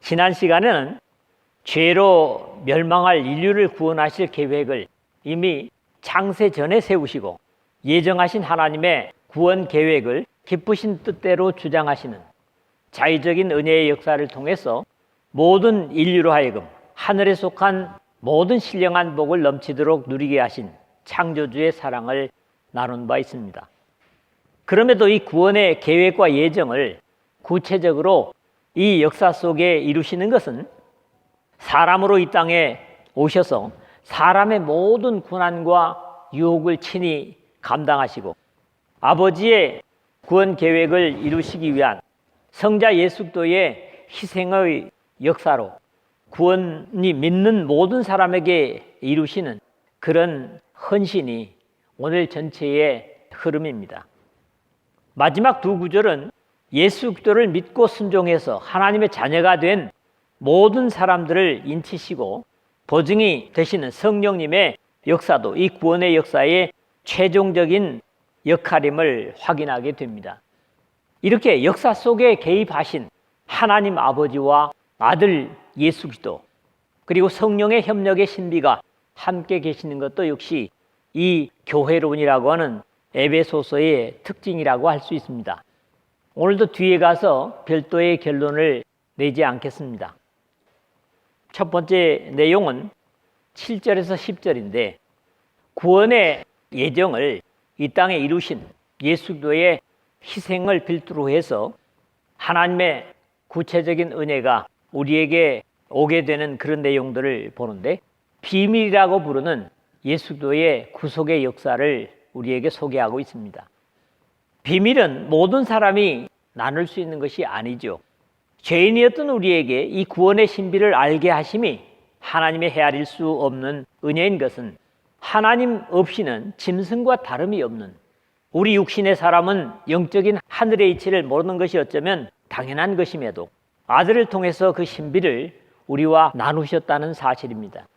지난 시간에는 죄로 멸망할 인류를 구원하실 계획을 이미 창세 전에 세우시고 예정하신 하나님의 구원 계획을 기쁘신 뜻대로 주장하시는 자의적인 은혜의 역사를 통해서 모든 인류로 하여금 하늘에 속한 모든 신령한 복을 넘치도록 누리게 하신 창조주의 사랑을 나눈 바 있습니다. 그럼에도 이 구원의 계획과 예정을 구체적으로 이 역사 속에 이루시는 것은 사람으로 이 땅에 오셔서 사람의 모든 고난과 유혹을 친히 감당하시고 아버지의 구원 계획을 이루시기 위한 성자 예수 그리스도의 희생의 역사로 구원이 믿는 모든 사람에게 이루시는 그런 헌신이 오늘 전체의 흐름입니다. 마지막 두 구절은 예수 그리스도를 믿고 순종해서 하나님의 자녀가 된 모든 사람들을 인치시고 보증이 되시는 성령님의 역사도 이 구원의 역사의 최종적인 역할임을 확인하게 됩니다. 이렇게 역사 속에 개입하신 하나님 아버지와 아들 예수 그리스도 그리고 성령의 협력의 신비가 함께 계시는 것도 역시 이 교회론이라고 하는 에베소서의 특징이라고 할 수 있습니다. 오늘도 뒤에 가서 별도의 결론을 내지 않겠습니다. 첫 번째 내용은 7절에서 10절인데 구원의 예정을 이 땅에 이루신 예수 그리스도의 희생을 필두로 해서 하나님의 구체적인 은혜가 우리에게 오게 되는 그런 내용들을 보는데 비밀이라고 부르는 예수 그리스도의 구속의 역사를 우리에게 소개하고 있습니다. 비밀은 모든 사람이 나눌 수 있는 것이 아니죠. 죄인이었던 우리에게 이 구원의 신비를 알게 하심이 하나님의 헤아릴 수 없는 은혜인 것은 하나님 없이는 짐승과 다름이 없는 우리 육신의 사람은 영적인 하늘의 이치를 모르는 것이 어쩌면 당연한 것임에도 아들을 통해서 그 신비를 우리와 나누셨다는 사실입니다.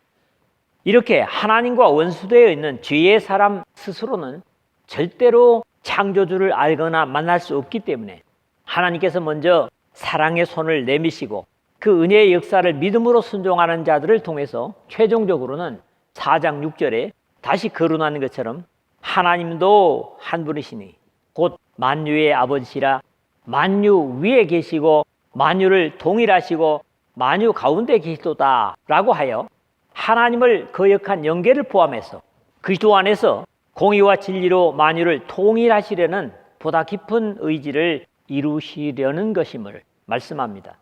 이렇게 하나님과 원수되어 있는 죄의 사람 스스로는 절대로 창조주를 알거나 만날 수 없기 때문에 하나님께서 먼저 사랑의 손을 내미시고 그 은혜의 역사를 믿음으로 순종하는 자들을 통해서 최종적으로는 4장 6절에 다시 거론하는 것처럼 하나님도 한 분이시니 곧 만유의 아버지시라 만유 위에 계시고 만유를 동일하시고 만유 가운데 계시도다 라고 하여 하나님을 거역한 영계를 포함해서 그리스도 안에서 공의와 진리로 만유를 통일하시려는 보다 깊은 의지를 이루시려는 것임을 말씀합니다.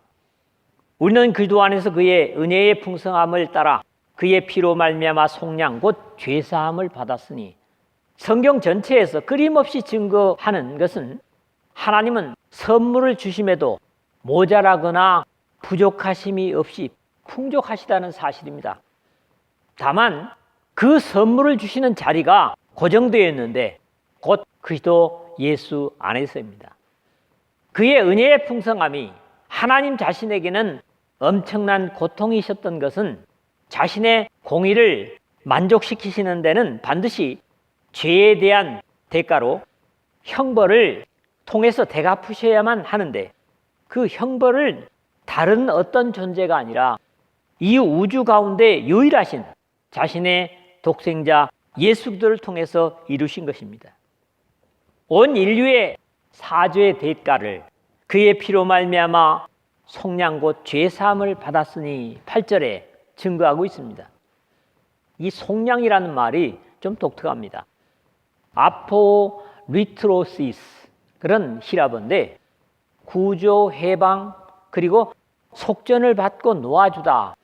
우리는 그리스도 안에서 그의 은혜의 풍성함을 따라 그의 피로 말미암아 속량 곧 죄사함을 받았으니 성경 전체에서 끊임없이 증거하는 것은 하나님은 선물을 주심에도 모자라거나 부족하심이 없이 풍족하시다는 사실입니다. 다만 그 선물을 주시는 자리가 고정되어 있는데 곧 그리스도 예수 안에서입니다. 그의 은혜의 풍성함이 하나님 자신에게는 엄청난 고통이셨던 것은 자신의 공의를 만족시키시는 데는 반드시 죄에 대한 대가로 형벌을 통해서 대갚으셔야만 하는데 그 형벌을 다른 어떤 존재가 아니라 이 우주 가운데 유일하신 자신의 독생자 예수 그리스도를 통해서 이루신 것입니다. 온 인류의 사죄의 대가를 그의 피로 말미암아 속량 곧 죄사함을 받았으니 8절에 증거하고 있습니다. 이 속량이라는 말이 좀 독특합니다. 아포리트로시스 그런 히라버인데 구조, 해방 그리고 속전을 받고 놓아주다.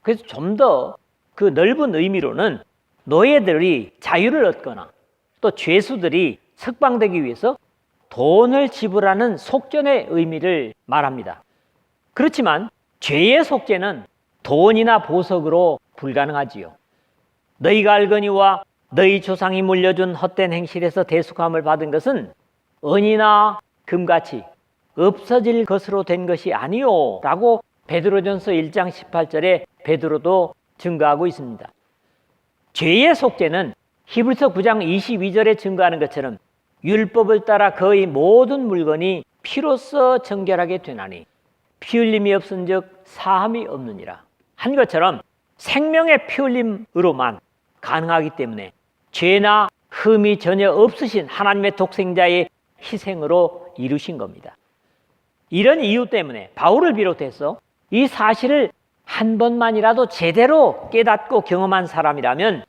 그래서 좀 더 그 넓은 의미로는 노예들이 자유를 얻거나 또 죄수들이 석방되기 위해서 돈을 지불하는 속전의 의미를 말합니다. 그렇지만 죄의 속죄는 돈이나 보석으로 불가능하지요. 너희가 알거니와 너희 조상이 물려준 헛된 행실에서 대속함을 받은 것은 은이나 금같이 없어질 것으로 된 것이 아니요 라고 베드로전서 1장 18절에 베드로도 증거하고 있습니다. 죄의 속죄는 히브리서 9장 22절에 증거하는 것처럼 율법을 따라 거의 모든 물건이 피로써 정결하게 되나니 피 흘림이 없은즉 사함이 없느니라 한 것처럼 생명의 피 흘림으로만 가능하기 때문에 죄나 흠이 전혀 없으신 하나님의 독생자의 희생으로 이루신 겁니다. 이런 이유 때문에 바울을 비롯해서 이 사실을 한 번만이라도 제대로 깨닫고 경험한 사람이라면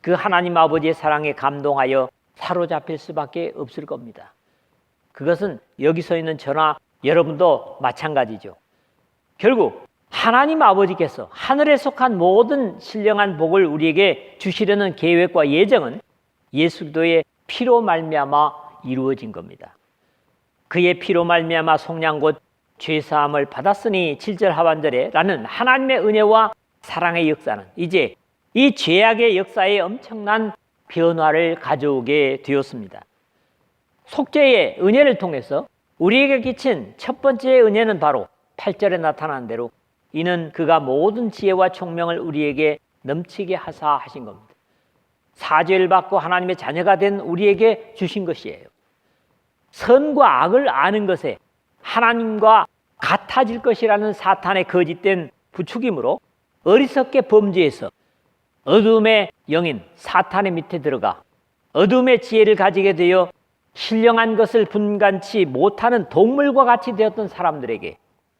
그 하나님 아버지의 사랑에 감동하여 사로잡힐 수밖에 없을 겁니다. 그것은 여기 서 있는 저나 여러분도 마찬가지죠. 결국 하나님 아버지께서 하늘에 속한 모든 신령한 복을 우리에게 주시려는 계획과 예정은 예수 그리스도의 피로 말미암아 이루어진 겁니다. 그의 피로 말미암아 속량 곧 죄사함을 받았으니 7절 하반절에 라는 하나님의 은혜와 사랑의 역사는 이제 이 죄악의 역사에 엄청난 변화를 가져오게 되었습니다. 속죄의 은혜를 통해서 우리에게 끼친 첫 번째 은혜는 바로 8절에 나타난 대로 이는 그가 모든 지혜와 총명을 우리에게 넘치게 하사 하신 겁니다. 사죄를 받고 하나님의 자녀가 된 우리에게 주신 것이에요. 선과 악을 아는 것에 하나님과 같아질 것이라는 사탄의 거짓된 부추김으로 어리석게 범죄해서 어둠의 영인 사탄의 밑에 들어가 어둠의 지혜를 가지게 되어 신령한 것을 분간치 못하는 동물과 같이 되었던 사람들에게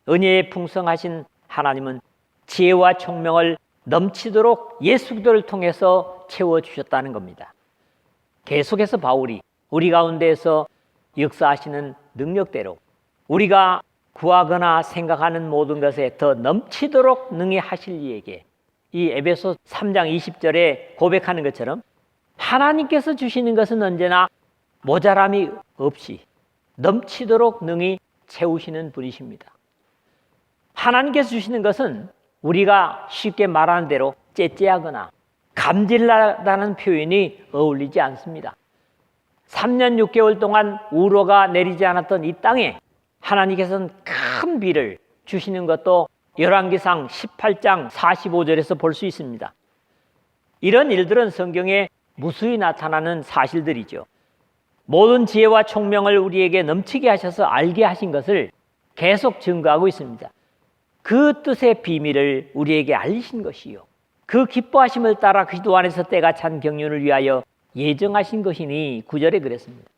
은혜에 풍성하신 하나님은 지혜와 총명을 넘치도록 예수 그리스도를 통해서 채워주셨다는 겁니다. 계속해서 바울이 우리 가운데에서 역사하시는 능력대로 우리가 구하거나 생각하는 모든 것에 더 넘치도록 능히 하실 이에게 이 에베소 3장 20절에 고백하는 것처럼 하나님께서 주시는 것은 언제나 모자람이 없이 넘치도록 능히 채우시는 분이십니다. 하나님께서 주시는 것은 우리가 쉽게 말하는 대로 째째하거나 감질나다는 표현이 어울리지 않습니다. 3년 6개월 동안 우로가 내리지 않았던 이 땅에 하나님께서는 큰 비를 주시는 것도 열왕기상 18장 45절에서 볼 수 있습니다. 이런 일들은 성경에 무수히 나타나는 사실들이죠. 모든 지혜와 총명을 우리에게 넘치게 하셔서 알게 하신 것을 계속 증거하고 있습니다. 그 뜻의 비밀을 우리에게 알리신 것이요 그 기뻐하심을 따라 그리스도 안에서 때가 찬 경륜을 위하여 예정하신 것이니 9절에 그랬습니다.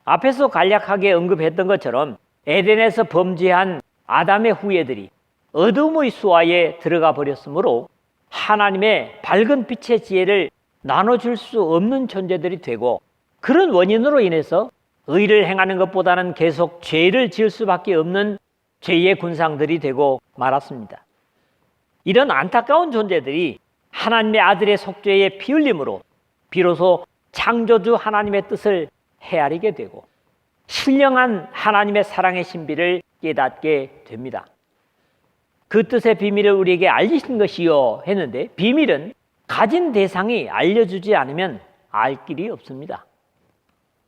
앞에서 간략하게 언급했던 것처럼 에덴에서 범죄한 아담의 후예들이 어둠의 수하에 들어가 버렸으므로 하나님의 밝은 빛의 지혜를 나눠줄 수 없는 존재들이 되고 그런 원인으로 인해서 의를 행하는 것보다는 계속 죄를 지을 수밖에 없는 죄의 군상들이 되고 말았습니다. 이런 안타까운 존재들이 하나님의 아들의 속죄의 피 흘림으로 비로소 창조주 하나님의 뜻을 헤아리게 되고 신령한 하나님의 사랑의 신비를 깨닫게 됩니다. 그 뜻의 비밀을 우리에게 알리신 것이요 했는데 비밀은 가진 대상이 알려주지 않으면 알 길이 없습니다.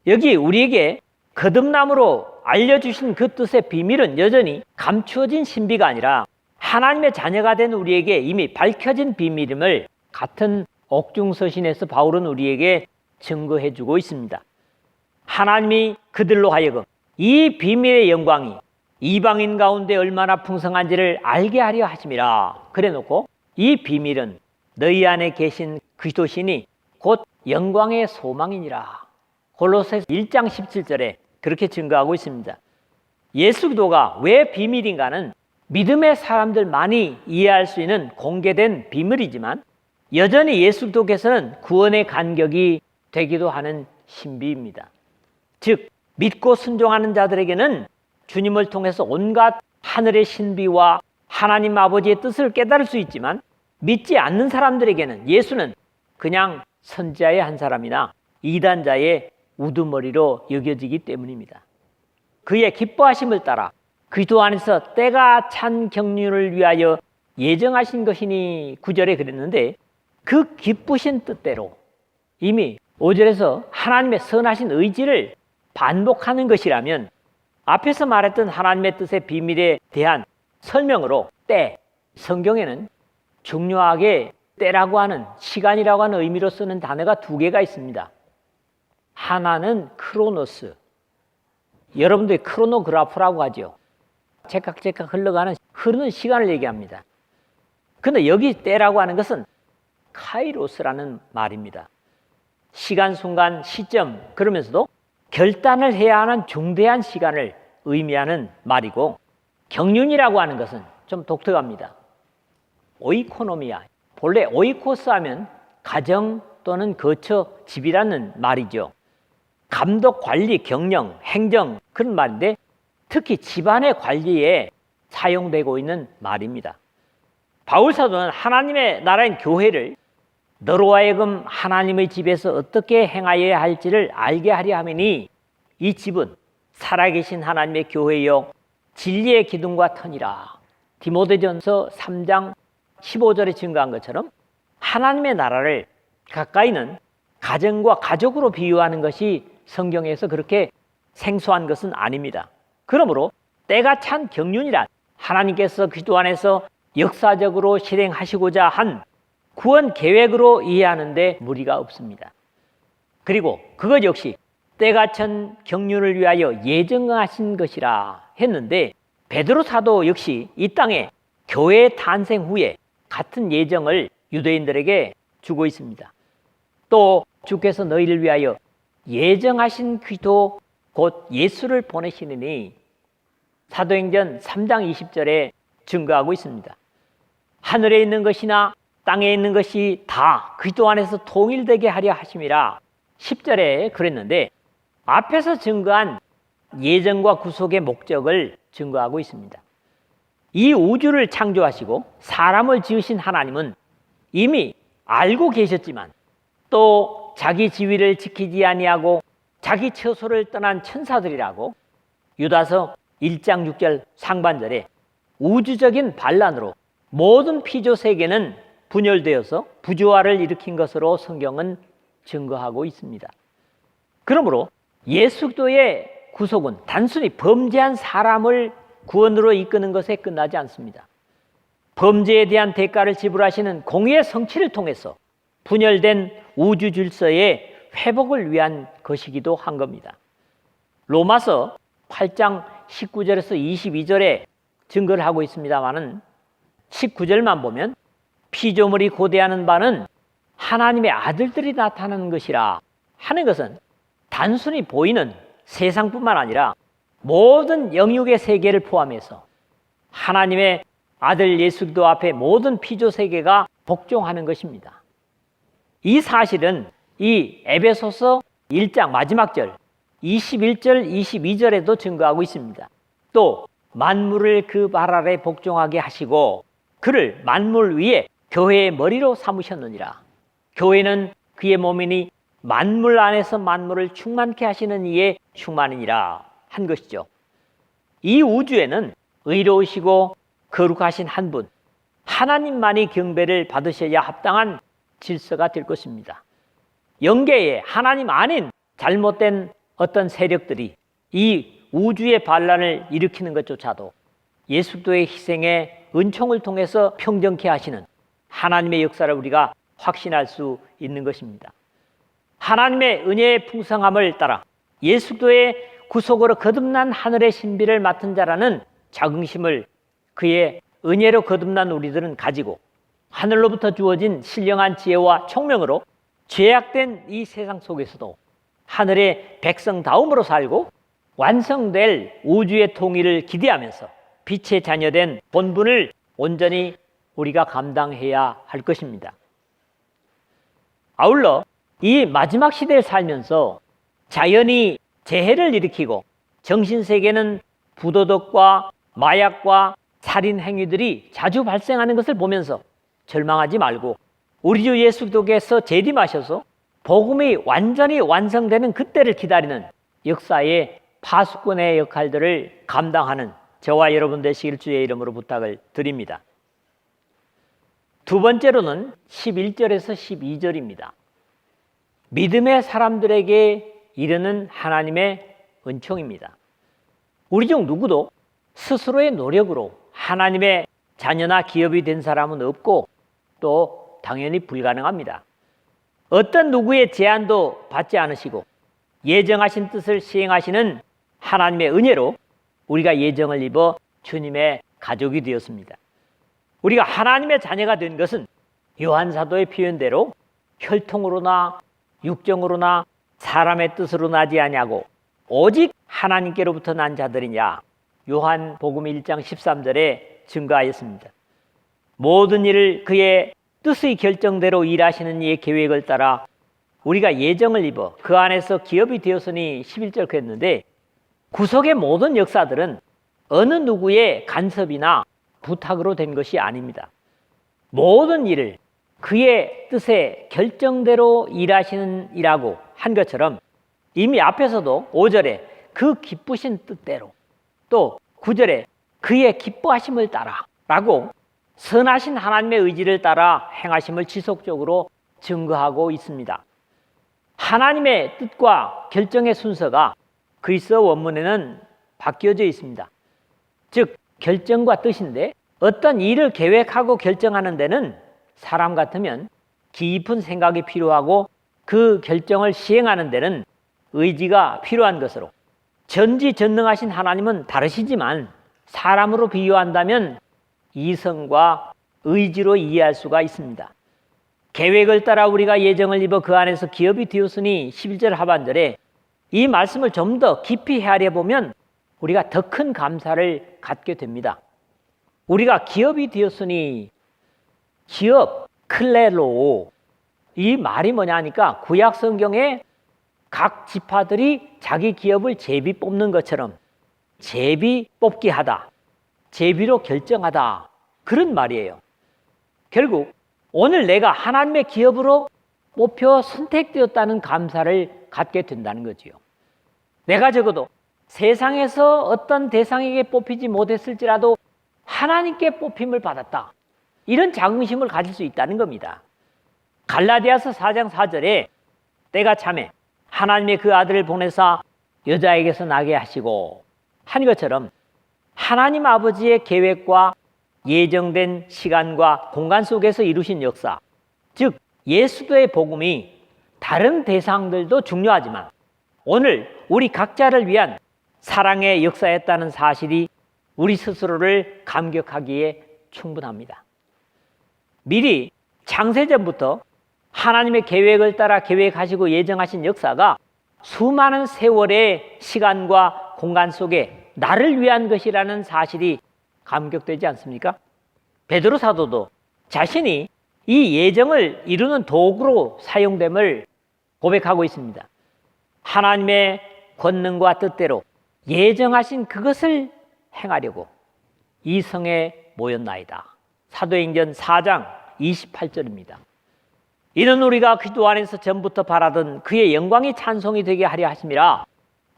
여기 우리에게 거듭남으로 알려주신 그 뜻의 비밀은 여전히 감추어진 신비가 아니라 하나님의 자녀가 된 우리에게 이미 밝혀진 비밀임을 같은 옥중서신에서 바울은 우리에게 증거해주고 있습니다. 하나님이 그들로 하여금 이 비밀의 영광이 이방인 가운데 얼마나 풍성한지를 알게 하려 하심이라 그래놓고 이 비밀은 너희 안에 계신 그리스도시니 곧 영광의 소망이니라 골로새 1장 17절에 그렇게 증거하고 있습니다. 예수 그리스도가 왜 비밀인가는 믿음의 사람들만이 이해할 수 있는 공개된 비밀이지만 여전히 예수 그리스도께서는 구원의 간격이 되기도 하는 신비입니다. 즉 믿고 순종하는 자들에게는 주님을 통해서 온갖 하늘의 신비와 하나님 아버지의 뜻을 깨달을 수 있지만 믿지 않는 사람들에게는 예수는 그냥 선지자의 한 사람이나 이단자의 우두머리로 여겨지기 때문입니다. 그의 기뻐하심을 따라 그리스도 안에서 때가 찬 경륜을 위하여 예정하신 것이니 9절에 그랬는데 그 기쁘신 뜻대로 이미 5절에서 하나님의 선하신 의지를 반복하는 것이라면 앞에서 말했던 하나님의 뜻의 비밀에 대한 설명으로 때, 성경에는 중요하게 때라고 하는 시간이라고 하는 의미로 쓰는 단어가 두 개가 있습니다. 하나는 크로노스, 여러분들이 크로노그라프라고 하죠. 제깍제깍 흘러가는 흐르는 시간을 얘기합니다. 그런데 여기 때라고 하는 것은 카이로스라는 말입니다. 시간, 순간, 시점, 그러면서도 결단을 해야 하는 중대한 시간을 의미하는 말이고, 경륜이라고 하는 것은 좀 독특합니다. 오이코노미아, 본래 오이코스 하면 가정 또는 거처, 집이라는 말이죠. 감독, 관리, 경영, 행정, 그런 말인데 특히 집안의 관리에 사용되고 있는 말입니다. 바울 사도는 하나님의 나라인 교회를 너로 하여금 하나님의 집에서 어떻게 행하여야 할지를 알게 하려 함이니 이 집은 살아계신 하나님의 교회여 진리의 기둥과 터니라. 디모데전서 3장 15절에 증거한 것처럼 하나님의 나라를 가까이는 가정과 가족으로 비유하는 것이 성경에서 그렇게 생소한 것은 아닙니다. 그러므로 때가 찬 경륜이란 하나님께서 기도 안에서 역사적으로 실행하시고자 한 구원 계획으로 이해하는데 무리가 없습니다. 그리고 그것 역시 때가 찬 경륜을 위하여 예정하신 것이라 했는데, 베드로 사도 역시 이 땅에 교회 탄생 후에 같은 예정을 유대인들에게 주고 있습니다. 또 주께서 너희를 위하여 예정하신 기도 곧 예수를 보내시느니 사도행전 3장 20절에 증거하고 있습니다. 하늘에 있는 것이나 땅에 있는 것이 다 그리스도 안에서 통일되게 하려 하심이라 10절에 그랬는데, 앞에서 증거한 예정과 구속의 목적을 증거하고 있습니다. 이 우주를 창조하시고 사람을 지으신 하나님은 이미 알고 계셨지만 또 자기 지위를 지키지 아니하고 자기 처소를 떠난 천사들이라고 유다서 1장 6절 상반절에 우주적인 반란으로 모든 피조 세계는 분열되어서 부조화를 일으킨 것으로 성경은 증거하고 있습니다. 그러므로 예수 그리스도의 구속은 단순히 범죄한 사람을 구원으로 이끄는 것에 끝나지 않습니다. 범죄에 대한 대가를 지불하시는 공의의 성취를 통해서 분열된 우주 질서의 회복을 위한 것이기도 한 겁니다. 로마서 8장 19절에서 22절에 증거를 하고 있습니다만은 19절만 보면 피조물이 고대하는 바는 하나님의 아들들이 나타나는 것이라 하는 것은 단순히 보이는 세상뿐만 아니라 모든 영육의 세계를 포함해서 하나님의 아들 예수 그리스도 앞에 모든 피조 세계가 복종하는 것입니다. 이 사실은 이 에베소서 1장 마지막 절 21절 22절에도 증거하고 있습니다. 또 만물을 그 발 아래 복종하게 하시고 그를 만물 위에 교회의 머리로 삼으셨느니라. 교회는 그의 몸이니 만물 안에서 만물을 충만케 하시는 이의 충만이니라 한 것이죠. 이 우주에는 의로우시고 거룩하신 한 분, 하나님만이 경배를 받으셔야 합당한 질서가 될 것입니다. 영계에 하나님 아닌 잘못된 어떤 세력들이 이 우주의 반란을 일으키는 것조차도 예수 그리스도의 희생의 은총을 통해서 평정케 하시는 하나님의 역사를 우리가 확신할 수 있는 것입니다. 하나님의 은혜의 풍성함을 따라 예수 그리스도의 구속으로 거듭난 하늘의 신비를 맡은 자라는 자긍심을 그의 은혜로 거듭난 우리들은 가지고 하늘로부터 주어진 신령한 지혜와 총명으로 죄악된 이 세상 속에서도 하늘의 백성다움으로 살고 완성될 우주의 통일을 기대하면서 빛의 자녀된 본분을 온전히 우리가 감당해야 할 것입니다. 아울러 이 마지막 시대에 살면서 자연이 재해를 일으키고 정신세계는 부도덕과 마약과 살인 행위들이 자주 발생하는 것을 보면서 절망하지 말고 우리 주 예수 그리스도께서 재림하셔서 복음이 완전히 완성되는 그때를 기다리는 역사의 파수꾼의 역할들을 감당하는 저와 여러분 되시길 주의 이름으로 부탁을 드립니다. 두 번째로는 11절에서 12절입니다. 믿음의 사람들에게 이르는 하나님의 은총입니다. 우리 중 누구도 스스로의 노력으로 하나님의 자녀나 기업이 된 사람은 없고 또 당연히 불가능합니다. 어떤 누구의 제안도 받지 않으시고 예정하신 뜻을 시행하시는 하나님의 은혜로 우리가 예정을 입어 주님의 가족이 되었습니다. 우리가 하나님의 자녀가 된 것은 요한 사도의 표현대로 혈통으로나 육정으로나 사람의 뜻으로 나지 아니하고 오직 하나님께로부터 난 자들이냐, 요한복음 1장 13절에 증거하였습니다. 모든 일을 그의 뜻의 결정대로 일하시는 이의 계획을 따라 우리가 예정을 입어 그 안에서 기업이 되었으니 11절 그랬는데, 구속의 모든 역사들은 어느 누구의 간섭이나 부탁으로 된 것이 아닙니다. 모든 일을 그의 뜻의 결정대로 일하시는 이라고 한 것처럼 이미 앞에서도 5절에 그 기쁘신 뜻대로, 또 9절에 그의 기뻐하심을 따라 라고 선하신 하나님의 의지를 따라 행하심을 지속적으로 증거하고 있습니다. 하나님의 뜻과 결정의 순서가 그리스어 원문에는 바뀌어져 있습니다. 즉 결정과 뜻인데, 어떤 일을 계획하고 결정하는 데는 사람 같으면 깊은 생각이 필요하고 그 결정을 시행하는 데는 의지가 필요한 것으로, 전지전능하신 하나님은 다르시지만 사람으로 비유한다면 이성과 의지로 이해할 수가 있습니다. 계획을 따라 우리가 예정을 입어 그 안에서 기업이 되었으니 11절 하반절에 이 말씀을 좀 더 깊이 헤아려 보면 우리가 더 큰 감사를 갖게 됩니다. 우리가 기업이 되었으니, 기업, 클레로, 이 말이 뭐냐 하니까 구약 성경에 각 지파들이 자기 기업을 제비 뽑는 것처럼 제비 뽑기 하다, 제비로 결정하다, 그런 말이에요. 결국 오늘 내가 하나님의 기업으로 뽑혀 선택되었다는 감사를 갖게 된다는 거지요. 내가 적어도 세상에서 어떤 대상에게 뽑히지 못했을지라도 하나님께 뽑힘을 받았다, 이런 자긍심을 가질 수 있다는 겁니다. 갈라디아서 4장 4절에 때가 참에 하나님의 그 아들을 보내사 여자에게서 나게 하시고 한 것처럼 하나님 아버지의 계획과 예정된 시간과 공간 속에서 이루신 역사, 즉 예수도의 복음이 다른 대상들도 중요하지만 오늘 우리 각자를 위한 사랑의 역사였다는 사실이 우리 스스로를 감격하기에 충분합니다. 미리 창세전부터 하나님의 계획을 따라 계획하시고 예정하신 역사가 수많은 세월의 시간과 공간 속에 나를 위한 것이라는 사실이 감격되지 않습니까? 베드로 사도도 자신이 이 예정을 이루는 도구로 사용됨을 고백하고 있습니다. 하나님의 권능과 뜻대로 예정하신 그것을 행하려고 이 성에 모였나이다. 사도행전 4장 28절입니다. 이는 우리가 그리스도 안에서 전부터 바라던 그의 영광이 찬송이 되게 하려 하심이라.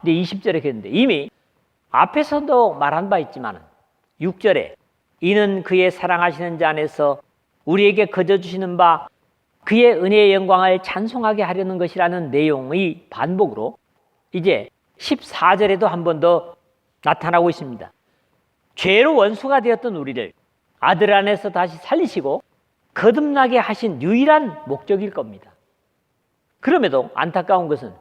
근데 20절에 그랬는데 이미 앞에서도 말한 바 있지만 6절에 이는 그의 사랑하시는 자 안에서 우리에게 거저 주시는 바 그의 은혜의 영광을 찬송하게 하려는 것이라는 내용의 반복으로 이제 14절에도 한 번 더 나타나고 있습니다. 죄로 원수가 되었던 우리를 아들 안에서 다시 살리시고 거듭나게 하신 유일한 목적일 겁니다. 그럼에도 안타까운 것은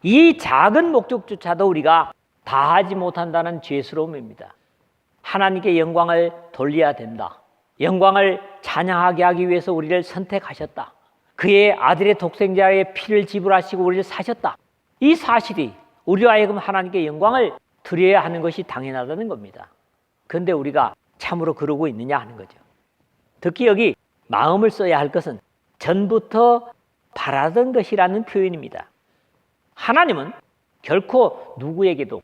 이 작은 목적조차도 우리가 다하지 못한다는 죄스러움입니다. 하나님께 영광을 돌려야 된다. 영광을 찬양하게 하기 위해서 우리를 선택하셨다. 그의 아들의 독생자의 피를 지불하시고 우리를 사셨다. 이 사실이 우리로 하여금 하나님께 영광을 드려야 하는 것이 당연하다는 겁니다. 그런데 우리가 참으로 그러고 있느냐 하는 거죠. 특히 여기 마음을 써야 할 것은 전부터 바라던 것이라는 표현입니다. 하나님은 결코 누구에게도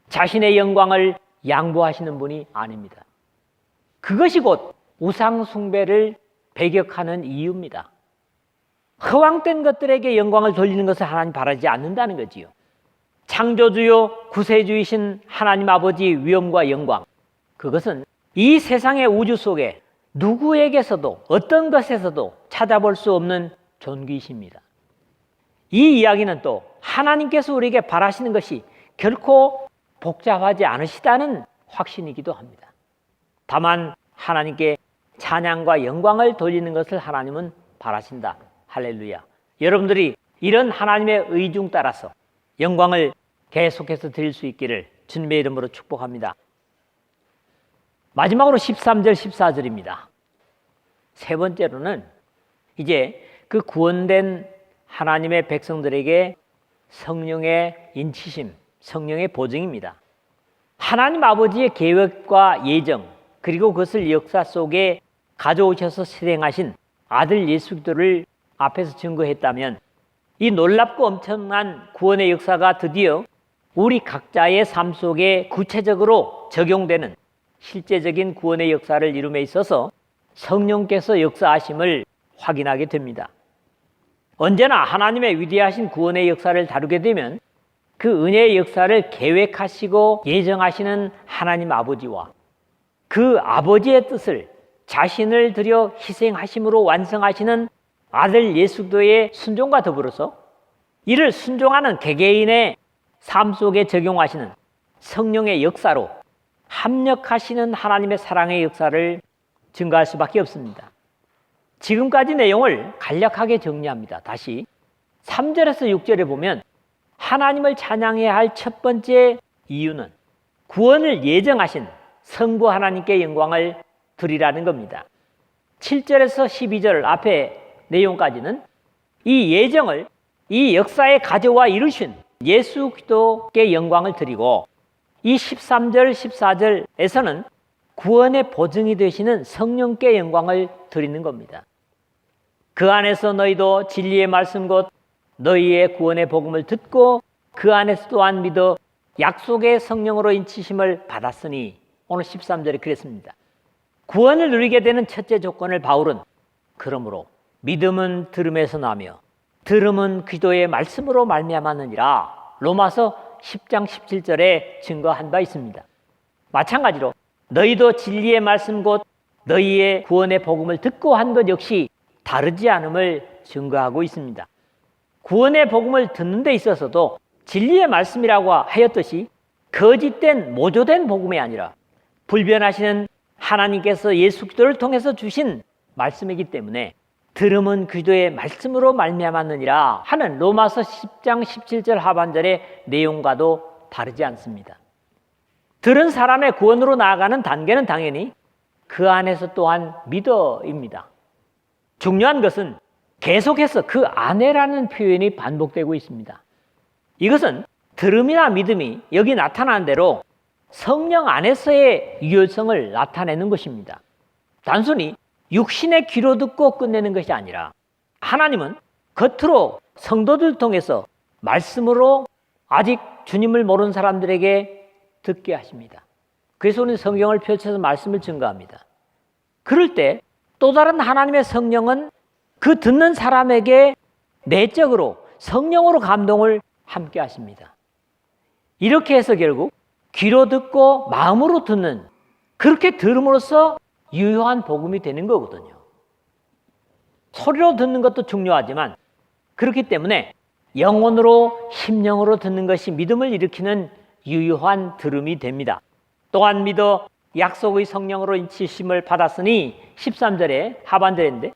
자신의 영광을 양보하시는 분이 아닙니다. 그것이 곧 우상 숭배를 배격하는 이유입니다. 허황된 것들에게 영광을 돌리는 것을 하나님 바라지 않는다는 거지요. 창조주요 구세주이신 하나님 아버지의 위엄과 영광, 그것은 이 세상의 우주 속에 누구에게서도 어떤 것에서도 찾아볼 수 없는 존귀이십니다. 이 이야기는 또 하나님께서 우리에게 바라시는 것이 결코 복잡하지 않으시다는 확신이기도 합니다. 다만 하나님께 찬양과 영광을 돌리는 것을 하나님은 바라신다. 할렐루야. 여러분들이 이런 하나님의 의중 따라서 영광을 계속해서 드릴 수 있기를 주님의 이름으로 축복합니다. 마지막으로 13절, 14절입니다. 세 번째로는 이제 그 구원된 하나님의 백성들에게 성령의 인치심, 성령의 보증입니다. 하나님 아버지의 계획과 예정, 그리고 그것을 역사 속에 가져오셔서 실행하신 아들 예수 그리스도를 앞에서 증거했다면 이 놀랍고 엄청난 구원의 역사가 드디어 우리 각자의 삶 속에 구체적으로 적용되는 실제적인 구원의 역사를 이룸에 있어서 성령께서 역사하심을 확인하게 됩니다. 언제나 하나님의 위대하신 구원의 역사를 다루게 되면 그 은혜의 역사를 계획하시고 예정하시는 하나님 아버지와 그 아버지의 뜻을 자신을 들여 희생하심으로 완성하시는 아들 예수 그리스도의 순종과 더불어서 이를 순종하는 개개인의 삶 속에 적용하시는 성령의 역사로 합력하시는 하나님의 사랑의 역사를 증거할 수밖에 없습니다. 지금까지 내용을 간략하게 정리합니다. 다시 3절에서 6절에 보면 하나님을 찬양해야 할 첫 번째 이유는 구원을 예정하신 성부 하나님께 영광을 드리라는 겁니다. 7절에서 12절 앞에 내용까지는 이 예정을 이 역사에 가져와 이루신 예수 그리스도께 영광을 드리고 이 13절, 14절에서는 구원의 보증이 되시는 성령께 영광을 드리는 겁니다. 그 안에서 너희도 진리의 말씀 곧 너희의 구원의 복음을 듣고 그 안에서 또한 믿어 약속의 성령으로 인치심을 받았으니 오늘 13절에 그랬습니다. 구원을 누리게 되는 첫째 조건을 바울은 그러므로 믿음은 들음에서 나며 들음은 그리스도의 말씀으로 말미암았느니라 로마서 10장 17절에 증거한 바 있습니다. 마찬가지로 너희도 진리의 말씀 곧 너희의 구원의 복음을 듣고 한 것 역시 다르지 않음을 증거하고 있습니다. 구원의 복음을 듣는 데 있어서도 진리의 말씀이라고 하였듯이 거짓된 모조된 복음이 아니라 불변하시는 하나님께서 예수 그리스도를 통해서 주신 말씀이기 때문에 들음은 그리스도의 말씀으로 말미암았느니라 하는 로마서 10장 17절 하반절의 내용과도 다르지 않습니다. 들은 사람의 구원으로 나아가는 단계는 당연히 그 안에서 또한 믿어입니다. 중요한 것은 계속해서 그 안에라는 표현이 반복되고 있습니다. 이것은 들음이나 믿음이 여기 나타난 대로 성령 안에서의 유효성을 나타내는 것입니다. 단순히 육신의 귀로 듣고 끝내는 것이 아니라 하나님은 겉으로 성도들 통해서 말씀으로 아직 주님을 모르는 사람들에게 듣게 하십니다. 그래서 우리는 성경을 펼쳐서 말씀을 증거합니다. 그럴 때 또 다른 하나님의 성령은 그 듣는 사람에게 내적으로 성령으로 감동을 함께 하십니다. 이렇게 해서 결국 귀로 듣고 마음으로 듣는 그렇게 들음으로써 유효한 복음이 되는 거거든요. 소리로 듣는 것도 중요하지만 그렇기 때문에 영혼으로 심령으로 듣는 것이 믿음을 일으키는 유효한 들음이 됩니다. 또한 믿어 약속의 성령으로 인치심을 받았으니 13절에 하반절인데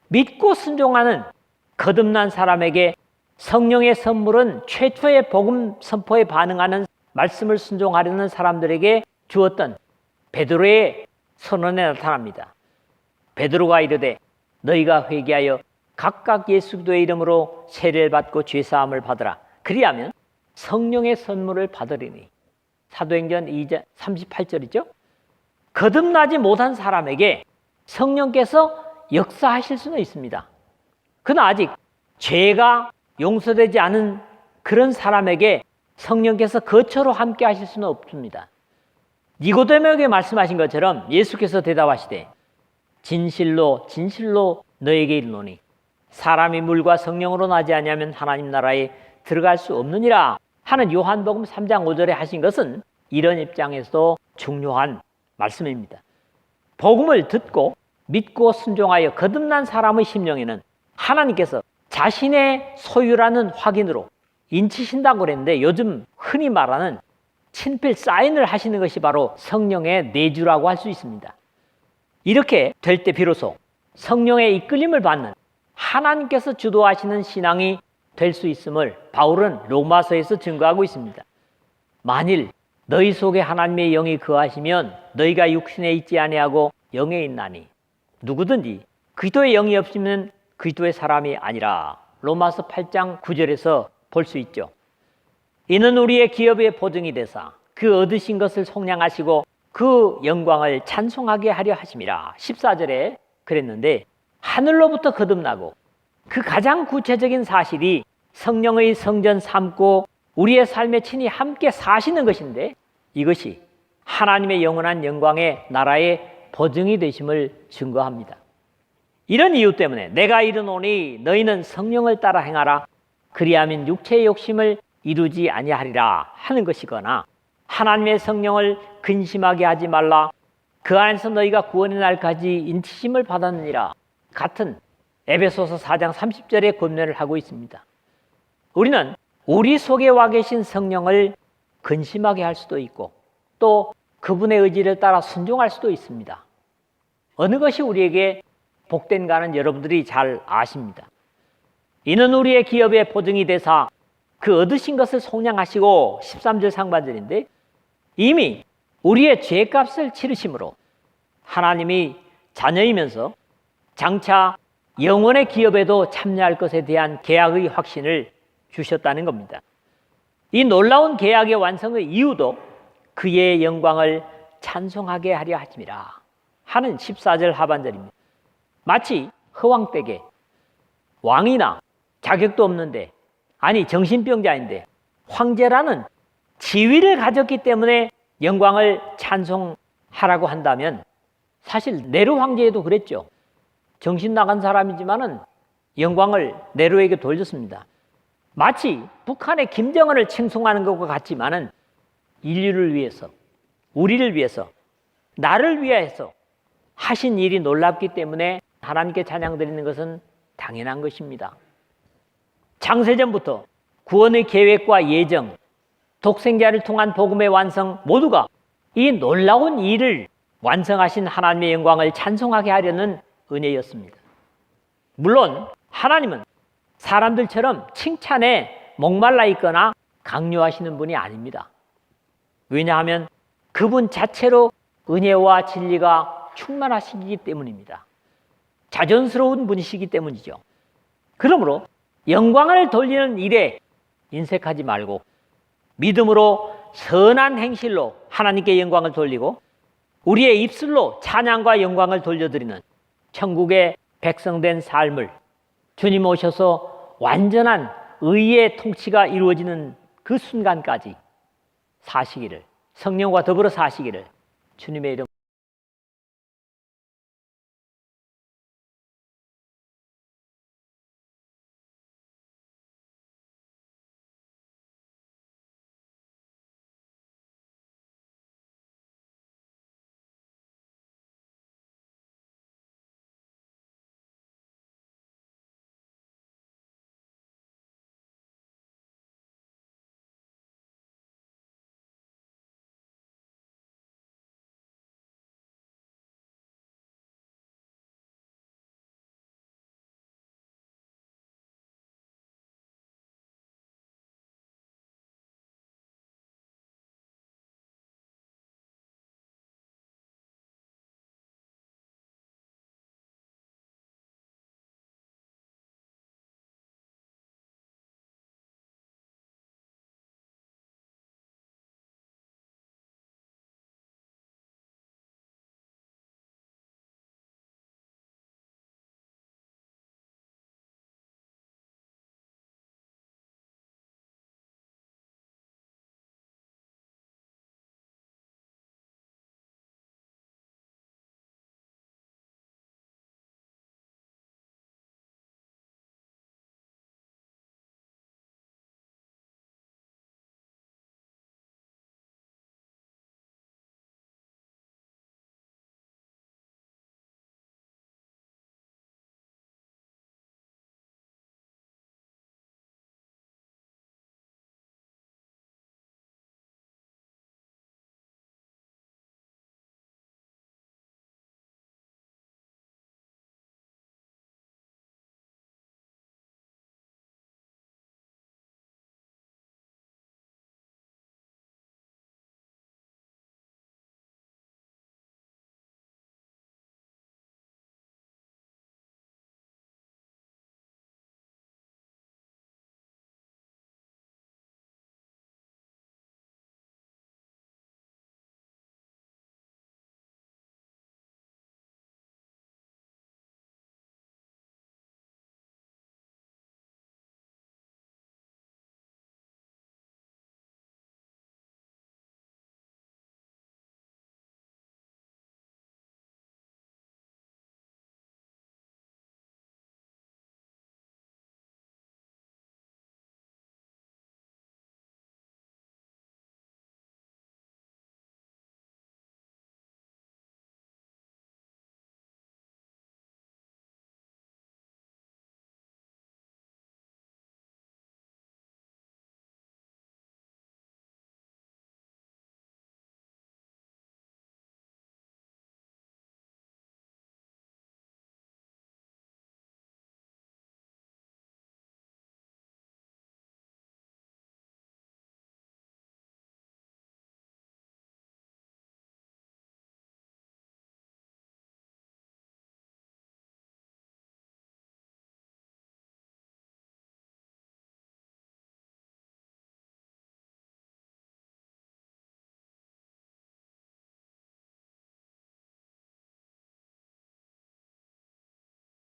믿고 순종하는 거듭난 사람에게 성령의 선물은 최초의 복음 선포에 반응하는 말씀을 순종하려는 사람들에게 주었던 베드로의 선언에 나타납니다. 베드로가 이르되 너희가 회개하여 각각 예수 그리스도의 이름으로 세례를 받고 죄사함을 받으라. 그리하면 성령의 선물을 받으리니. 사도행전 2장 38절이죠. 거듭나지 못한 사람에게 성령께서 역사하실 수는 있습니다. 그러나 아직 죄가 용서되지 않은 그런 사람에게 성령께서 거처로 함께 하실 수는 없습니다. 니고데모에게 말씀하신 것처럼 예수께서 대답하시되 진실로 진실로 너에게 이르노니 사람이 물과 성령으로 나지 아니하면 하나님 나라에 들어갈 수 없느니라 하는 요한복음 3장 5절에 하신 것은 이런 입장에서도 중요한 말씀입니다. 복음을 듣고 믿고 순종하여 거듭난 사람의 심령에는 하나님께서 자신의 소유라는 확인으로 인치신다고 그랬는데 요즘 흔히 말하는 친필 사인을 하시는 것이 바로 성령의 내주라고 할 수 있습니다. 이렇게 될 때 비로소 성령의 이끌림을 받는 하나님께서 주도하시는 신앙이 될 수 있음을 바울은 로마서에서 증거하고 있습니다. 만일 너희 속에 하나님의 영이 거하시면 너희가 육신에 있지 아니하고 영에 있나니 누구든지 그리스도의 영이 없으면 그리스도의 사람이 아니라. 로마서 8장 9절에서 볼 수 있죠. 이는 우리의 기업의 보증이 되사 그 얻으신 것을 속량하시고 그 영광을 찬송하게 하려 하심이라. 14절에 그랬는데 하늘로부터 거듭나고 그 가장 구체적인 사실이 성령의 성전 삼고 우리의 삶에 친히 함께 사시는 것인데 이것이 하나님의 영원한 영광의 나라의 보증이 되심을 증거합니다. 이런 이유 때문에 내가 이르노니 너희는 성령을 따라 행하라. 그리하면 육체의 욕심을 이루지 아니하리라 하는 것이거나 하나님의 성령을 근심하게 하지 말라. 그 안에서 너희가 구원의 날까지 인치심을 받았느니라 같은 에베소서 4장 30절의 권면을 하고 있습니다. 우리는 우리 속에 와 계신 성령을 근심하게 할 수도 있고 또 그분의 의지를 따라 순종할 수도 있습니다. 어느 것이 우리에게 복된가는 여러분들이 잘 아십니다. 이는 우리의 기업의 보증이 되사 그 얻으신 것을 속량하시고 13절 상반절인데 이미 우리의 죄값을 치르심으로 하나님이 자녀이면서 장차 영원의 기업에도 참여할 것에 대한 계약의 확신을 주셨다는 겁니다. 이 놀라운 계약의 완성의 이유도 그의 영광을 찬송하게 하려 하심이라 하는 14절 하반절입니다. 마치 허황되게 왕이나 자격도 없는데 아니 정신병자인데 황제라는 지위를 가졌기 때문에 영광을 찬송하라고 한다면 사실 네로 황제에도 그랬죠. 정신 나간 사람이지만은 영광을 네로에게 돌렸습니다. 마치 북한의 김정은을 칭송하는 것과 같지만은 인류를 위해서, 우리를 위해서, 나를 위해서 하신 일이 놀랍기 때문에 하나님께 찬양드리는 것은 당연한 것입니다. 창세전부터 구원의 계획과 예정, 독생자를 통한 복음의 완성 모두가 이 놀라운 일을 완성하신 하나님의 영광을 찬송하게 하려는 은혜였습니다. 물론 하나님은 사람들처럼 칭찬에 목말라 있거나 강요하시는 분이 아닙니다. 왜냐하면 그분 자체로 은혜와 진리가 충만하시기 때문입니다. 자존스러운 분이시기 때문이죠. 그러므로 영광을 돌리는 일에 인색하지 말고 믿음으로 선한 행실로 하나님께 영광을 돌리고 우리의 입술로 찬양과 영광을 돌려드리는 천국의 백성된 삶을 주님 오셔서 완전한 의의 통치가 이루어지는 그 순간까지 사시기를, 성령과 더불어 사시기를 주님의 이름